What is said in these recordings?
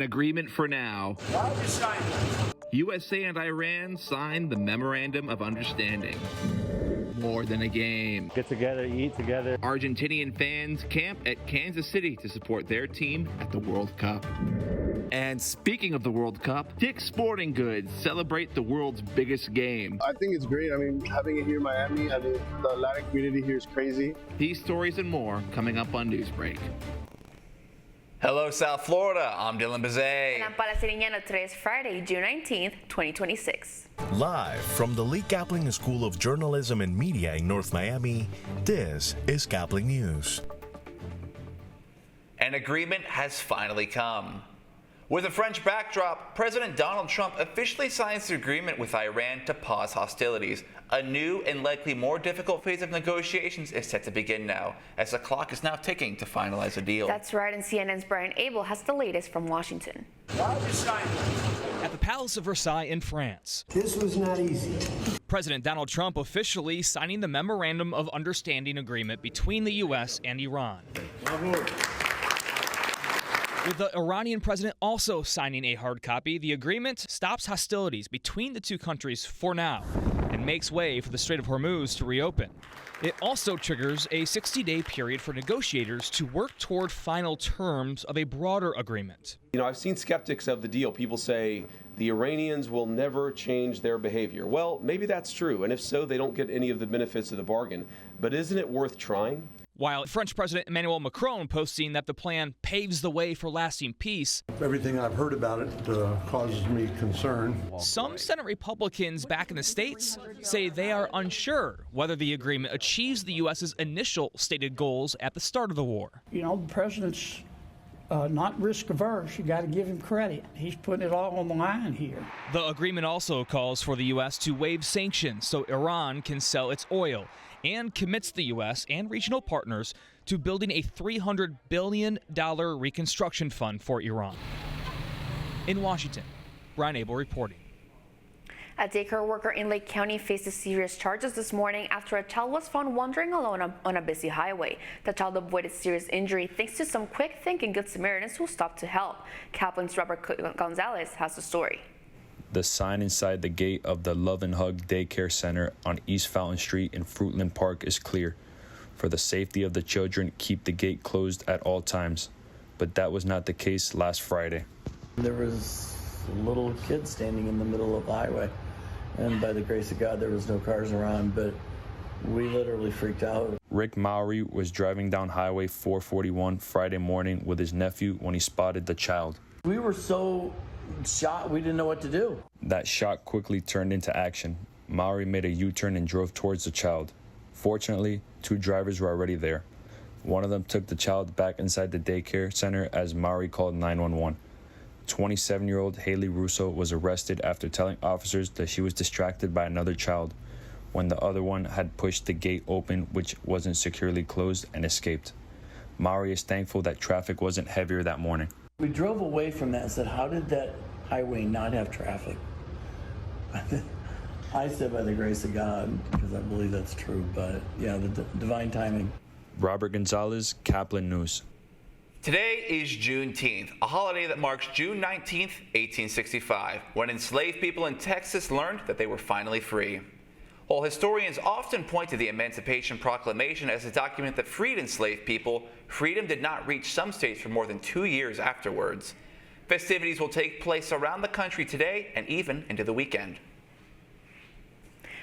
An agreement for now. USA and Iran signed the Memorandum of Understanding. More than a game. Get together, eat together. Argentinian fans camp at Kansas City to support their team at the World Cup. And speaking of the World Cup, Dick's Sporting Goods celebrate the world's biggest game. I think it's great. I mean, having it here in Miami, the Latin community here is crazy. These stories and more coming up on Newsbreak. Hello, South Florida. I'm Dylan Bazay. And I'm Para Siriñano. Today is Friday, June 19th, 2026. Live from the Lee Caplin School of Journalism and Media in North Miami, this is Caplin News. An agreement has finally come. With a French backdrop, President Donald Trump officially signs the agreement with Iran to pause hostilities. A new and likely more difficult phase of negotiations is set to begin now, as the clock is now ticking to finalize a deal. That's right, and CNN's Brian Abel has the latest from Washington. At the Palace of Versailles in France. This was not easy. President Donald Trump officially signing the Memorandum of Understanding agreement between the U.S. and Iran. With the Iranian president also signing a hard copy, the agreement stops hostilities between the two countries for now and makes way for the Strait of Hormuz to reopen. It also triggers a 60-day period for negotiators to work toward final terms of a broader agreement. You know, I've seen skeptics of the deal. People say the Iranians will never change their behavior. Well, maybe that's true, and if so, they don't get any of the benefits of the bargain. But isn't it worth trying? While French President Emmanuel Macron posting that the plan paves the way for lasting peace. Everything I've heard about it causes me concern. Some Senate Republicans back in the States say they are unsure whether the agreement achieves the U.S.'s initial stated goals at the start of the war. You know, the president's not risk averse. You got to give him credit. He's putting it all on the line here. The agreement also calls for the U.S. to waive sanctions so Iran can sell its oil, and commits the U.S. and regional partners to building a $300 billion reconstruction fund for Iran. In Washington, Brian Abel reporting. A daycare worker in Lake County faces serious charges this morning after a child was found wandering alone on a busy highway. The child avoided serious injury thanks to some quick thinking Good Samaritans who stopped to help. Caplin's Robert Gonzalez has the story. The sign inside the gate of the Love and Hug Daycare Center on East Fountain Street in Fruitland Park is clear. For the safety of the children, keep the gate closed at all times. But that was not the case last Friday. There was a little kid standing in the middle of the highway, and by the grace of God, there was no cars around, but we literally freaked out. Rick Mowry was driving down Highway 441 Friday morning with his nephew when he spotted the child. We were so shocked, we didn't know what to do. That shock quickly turned into action. Mowry made a U-turn and drove towards the child. Fortunately, two drivers were already there. One of them took the child back inside the daycare center as Mowry called 911. 27-year-old Haley Russo was arrested after telling officers that she was distracted by another child when the other one had pushed the gate open, which wasn't securely closed, and escaped. Mowry is thankful that traffic wasn't heavier that morning. We drove away from that and said, how did that highway not have traffic? I said by the grace of God, because I believe that's true, but yeah, the divine timing. Robert Gonzalez, Caplin News. Today is Juneteenth, a holiday that marks June 19th, 1865, when enslaved people in Texas learned that they were finally free. While historians often point to the Emancipation Proclamation as a document that freed enslaved people, freedom did not reach some states for more than 2 years afterwards. Festivities will take place around the country today and even into the weekend.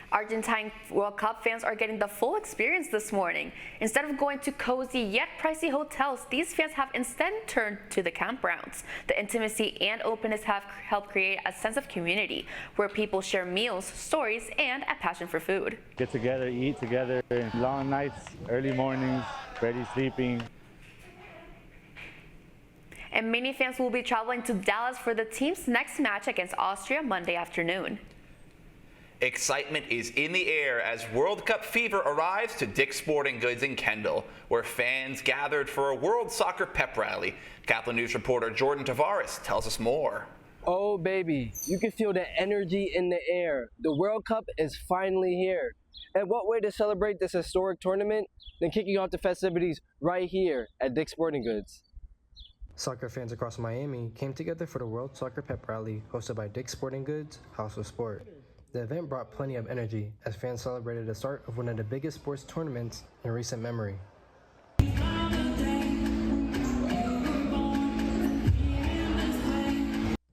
Argentine World Cup fans are getting the full experience this morning. Instead of going to cozy yet pricey hotels, these fans have instead turned to the campgrounds. The intimacy and openness have helped create a sense of community where people share meals, stories, and a passion for food. Get together, eat together, long nights, early mornings, ready sleeping. And many fans will be traveling to Dallas for the team's next match against Austria Monday afternoon. Excitement is in the air as World Cup fever arrives to Dick's Sporting Goods in Kendall, where fans gathered for a World Soccer pep rally. Caplin News reporter Jordan Tavares tells us more. Oh baby, you can feel the energy in the air. The World Cup is finally here. And what way to celebrate this historic tournament than kicking off the festivities right here at Dick's Sporting Goods? Soccer fans across Miami came together for the World Soccer Pep Rally hosted by Dick's Sporting Goods, House of Sport. The event brought plenty of energy as fans celebrated the start of one of the biggest sports tournaments in recent memory.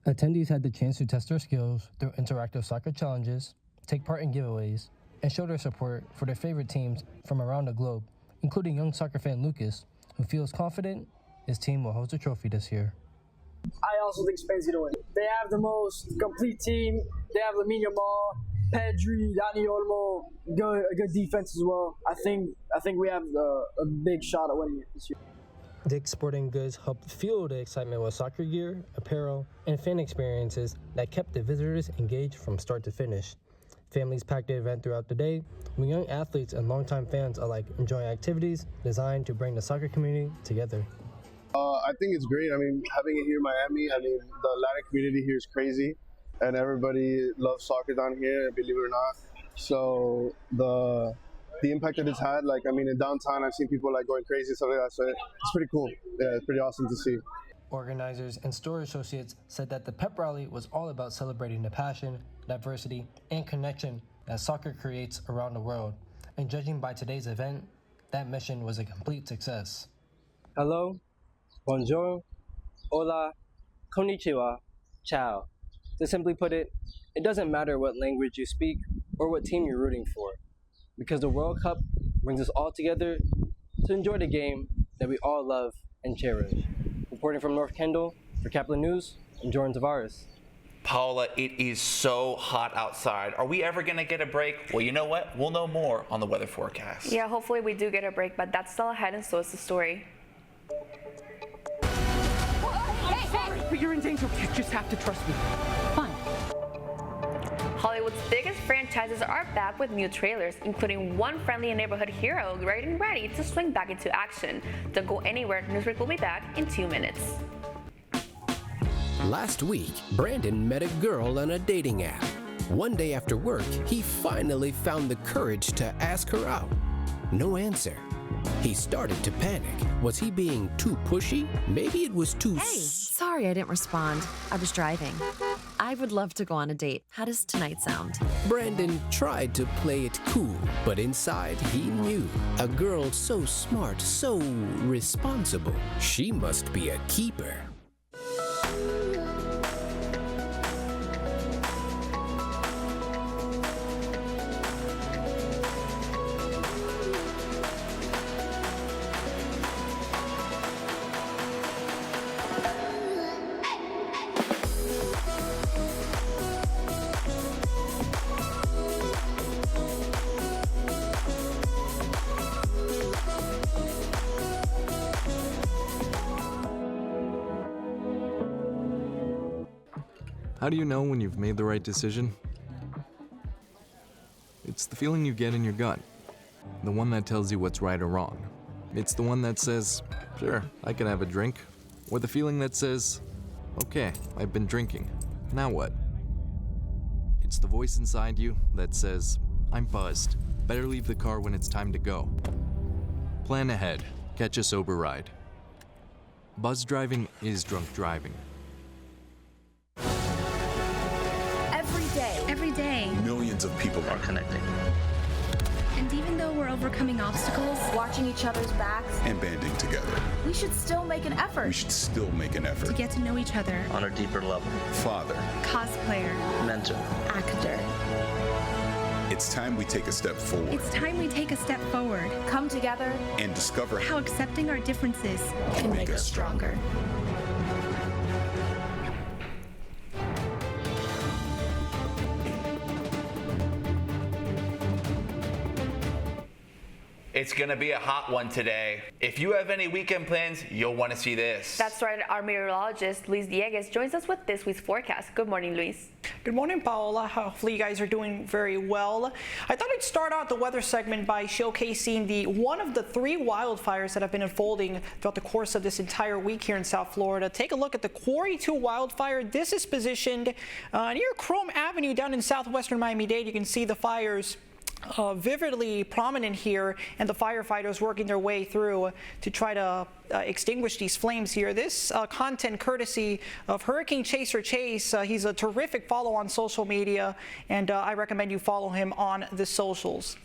Attendees had the chance to test their skills through interactive soccer challenges, take part in giveaways, and show their support for their favorite teams from around the globe, including young soccer fan Lucas, who feels confident his team will host a trophy this year. I also think Spain's going to win. They have the most complete team. They have Lamine Yamal, Pedri, Dani Olmo, a good defense as well. I think we have a big shot at winning it this year. Dick's Sporting Goods helped fuel the excitement with soccer gear, apparel, and fan experiences that kept the visitors engaged from start to finish. Families packed the event throughout the day, with young athletes and longtime fans alike enjoying activities designed to bring the soccer community together. I think it's great. I mean, having it here in Miami, I mean, the Latin community here is crazy, and everybody loves soccer down here, believe it or not. So the impact that it's had, like, I mean, in downtown, I've seen people like going crazy and stuff like that. So it's pretty cool. Yeah, it's pretty awesome to see. Organizers and store associates said that the pep rally was all about celebrating the passion, diversity, and connection that soccer creates around the world. And judging by today's event, that mission was a complete success. Hello, bonjour, hola, konnichiwa, ciao. To simply put it, it doesn't matter what language you speak or what team you're rooting for, because the World Cup brings us all together to enjoy the game that we all love and cherish. Reporting from North Kendall for Caplin News, I'm Jordan Tavares. Paula, it is so hot outside. Are we ever going to get a break? Well, you know what? We'll know more on the weather forecast. Yeah, hopefully we do get a break, but that's still ahead, and so is the story. But you're in danger. You just have to trust me. Fine. Hollywood's biggest franchises are back with new trailers, including one friendly neighborhood hero ready to swing back into action. Don't go anywhere. Newsbreak will be back in 2 minutes. Last week, Brandon met a girl on a dating app. One day after work, he finally found the courage to ask her out. No answer. He started to panic. Was he being too pushy? Maybe it was too... Hey, sorry I didn't respond. I was driving. I would love to go on a date. How does tonight sound? Brandon tried to play it cool, but inside he knew. A girl so smart, so responsible. She must be a keeper. How do you know when you've made the right decision? It's the feeling you get in your gut. The one that tells you what's right or wrong. It's the one that says, sure, I can have a drink. Or the feeling that says, okay, I've been drinking. Now what? It's the voice inside you that says, I'm buzzed. Better leave the car when it's time to go. Plan ahead. Catch a sober ride. Buzz driving is drunk driving. Every day, millions of people are connecting. And even though we're overcoming obstacles, watching each other's backs, and banding together, we should still make an effort. To get to know each other on a deeper level. Father, cosplayer, mentor, actor. It's time we take a step forward. It's time we take a step forward. Come together and discover how accepting our differences can make us stronger. It's going to be a hot one today. If you have any weekend plans, you'll want to see this. That's right. Our meteorologist, Luis Dieguez, joins us with this week's forecast. Good morning, Luis. Good morning, Paola. Hopefully you guys are doing very well. I thought I'd start out the weather segment by showcasing one of the 3 wildfires that have been unfolding throughout the course of this entire week here in South Florida. Take a look at the Quarry 2 wildfire. This is positioned near Chrome Avenue down in southwestern Miami-Dade. You can see the fires vividly prominent here, and the firefighters working their way through to try to extinguish these flames here. This content courtesy of Hurricane Chaser Chase. He's a terrific follow on social media, and I recommend you follow him on the socials.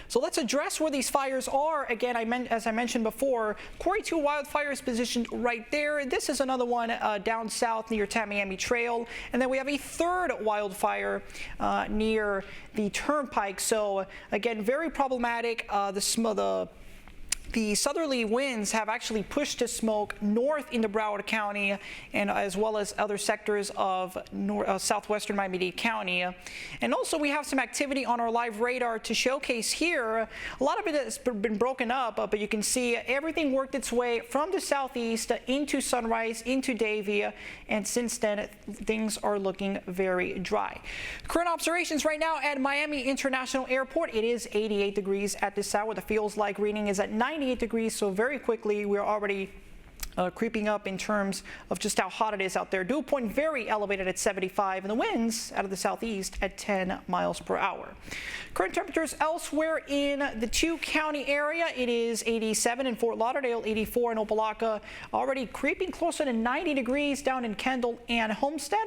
So let's address where these fires are. Again, as I mentioned before, Quarry 2 wildfire is positioned right there. This is another one down south near Tamiami Trail. And then we have a third wildfire near the Turnpike. So again, very problematic. The southerly winds have actually pushed the smoke north into Broward County, and as well as other sectors of southwestern Miami-Dade County. And also we have some activity on our live radar to showcase here. A lot of it has been broken up, but you can see everything worked its way from the southeast into Sunrise, into Davie, and since then things are looking very dry. Current observations right now at Miami International Airport. It is 88 degrees at this hour. The feels like reading is at 98 degrees, so very quickly we're already creeping up in terms of just how hot it is out there. Dew point very elevated at 75, and the winds out of the southeast at 10 miles per hour. Current temperatures elsewhere in the 2-county area. It is 87 in Fort Lauderdale, 84 in Opelika, already creeping closer to 90 degrees down in Kendall and Homestead.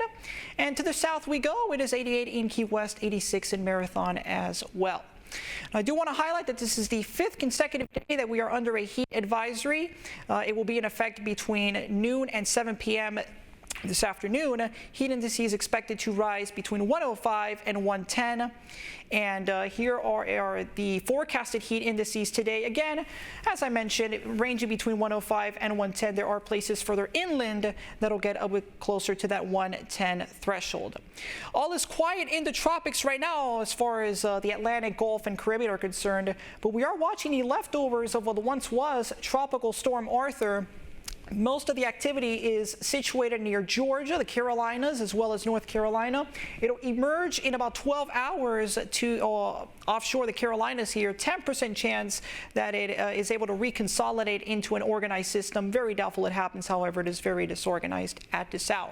And to the south we go. It is 88 in Key West, 86 in Marathon as well. Now, I do want to highlight that this is the 5th consecutive day that we are under a heat advisory. It will be in effect between noon and 7 p.m. this afternoon. Heat indices expected to rise between 105 and 110. And here are the forecasted heat indices today. Again, as I mentioned, ranging between 105 and 110. There are places further inland that'll get a bit closer to that 110 threshold. All is quiet in the tropics right now as far as the Atlantic, Gulf, and Caribbean are concerned. But we are watching the leftovers of what once was Tropical Storm Arthur. Most of the activity is situated near Georgia, the Carolinas, as well as North Carolina. It'll emerge in about 12 hours to offshore the Carolinas here. 10% chance that it is able to reconsolidate into an organized system. Very doubtful it happens, however. It is very disorganized at this hour.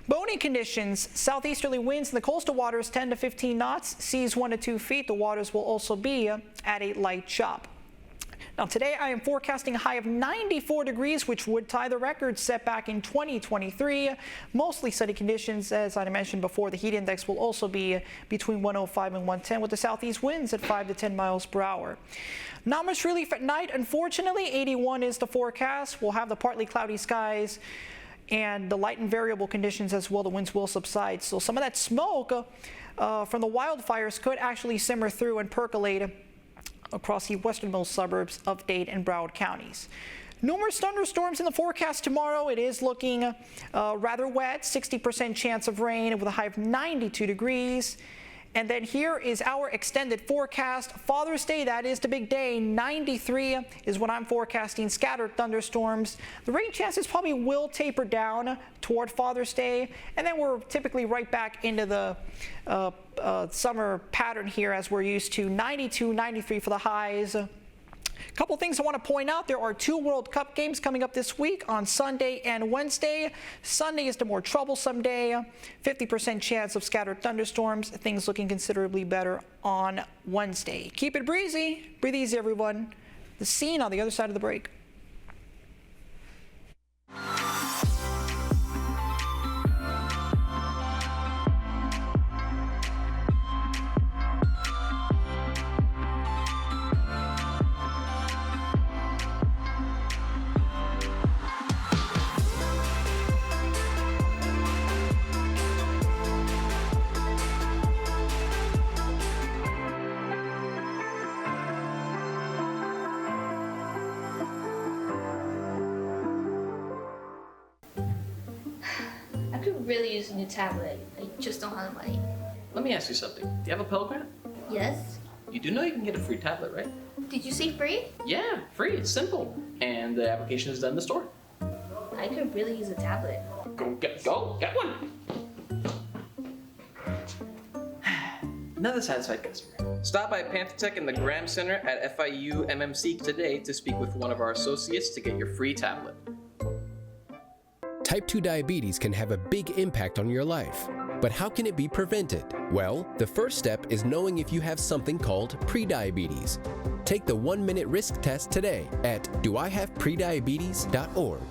Boating conditions, southeasterly winds in the coastal waters 10 to 15 knots, seas 1 to 2 feet. The waters will also be at a light chop. Now today I am forecasting a high of 94 degrees, which would tie the record set back in 2023. Mostly sunny conditions. As I mentioned before, the heat index will also be between 105 and 110 with the southeast winds at 5 to 10 miles per hour. Not much relief at night, unfortunately. 81 is the forecast. We'll have the partly cloudy skies and the light and variable conditions as well. The winds will subside. So some of that smoke from the wildfires could actually simmer through and percolate across the westernmost suburbs of Dade and Broward counties. Numerous thunderstorms in the forecast tomorrow. It is looking rather wet, 60% chance of rain with a high of 92 degrees. And then here is our extended forecast. Father's Day, that is the big day. 93 is what I'm forecasting. Scattered thunderstorms. The rain chances probably will taper down toward Father's Day. And then we're typically right back into the summer pattern here as we're used to. 92, 93 for the highs. A couple things I want to point out. There are 2 World Cup games coming up this week on Sunday and Wednesday. Sunday is the more troublesome day. 50% chance of scattered thunderstorms. Things looking considerably better on Wednesday. Keep it breezy. Breathe easy, everyone. The scene on the other side of the break. I could really use a new tablet. I just don't have the money. Let me ask you something. Do you have a Pell Grant? Yes? You do know you can get a free tablet, right? Did you say free? Yeah, free. It's simple. And the application is done in the store. I could really use a tablet. Go get one. Another satisfied customer. Stop by Panthertech in the Graham Center at FIU MMC today to speak with one of our associates to get your free tablet. Type 2 diabetes can have a big impact on your life. But how can it be prevented? Well, the first step is knowing if you have something called prediabetes. Take the 1-minute risk test today at doihaveprediabetes.org.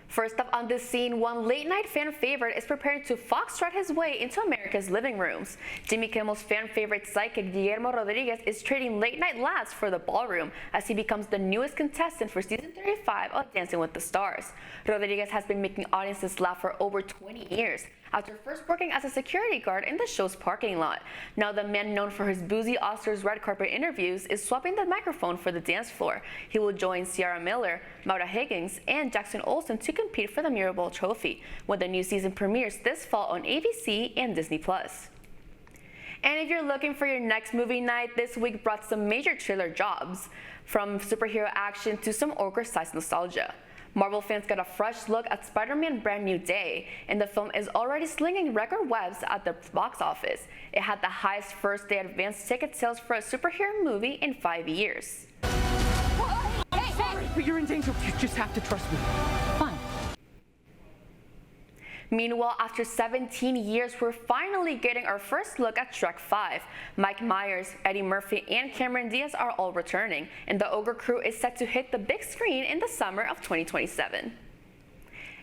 First up on this scene, one late-night fan favorite is preparing to foxtrot his way into America's living rooms. Jimmy Kimmel's fan favorite psychic Guillermo Rodriguez is trading late-night laughs for the ballroom as he becomes the newest contestant for season 35 of Dancing with the Stars. Rodriguez has been making audiences laugh for over 20 years, after first working as a security guard in the show's parking lot. Now the man known for his boozy Oscars red carpet interviews is swapping the microphone for the dance floor. He will join Ciara Miller, Maura Higgins, and Jackson Olsen to compete for the Mirrorball Trophy when the new season premieres this fall on ABC and Disney+. And if you're looking for your next movie night, this week brought some major trailer jobs, from superhero action to some ogre-sized nostalgia. Marvel fans got a fresh look at Spider-Man Brand New Day, and the film is already slinging record webs at the box office. It had the highest first-day advance ticket sales for a superhero movie in 5 years. Hey, sorry, but you're in danger. You just have to trust me. Fine. Meanwhile, after 17 years, we're finally getting our first look at Shrek 5. Mike Myers, Eddie Murphy, and Cameron Diaz are all returning, and the Ogre crew is set to hit the big screen in the summer of 2027.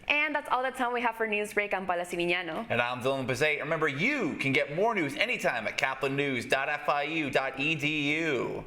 And that's all the time we have for Newsbreak. I'm Paula Simignano. And I'm Dylan Bazay. Remember, you can get more news anytime at caplinnews.fiu.edu.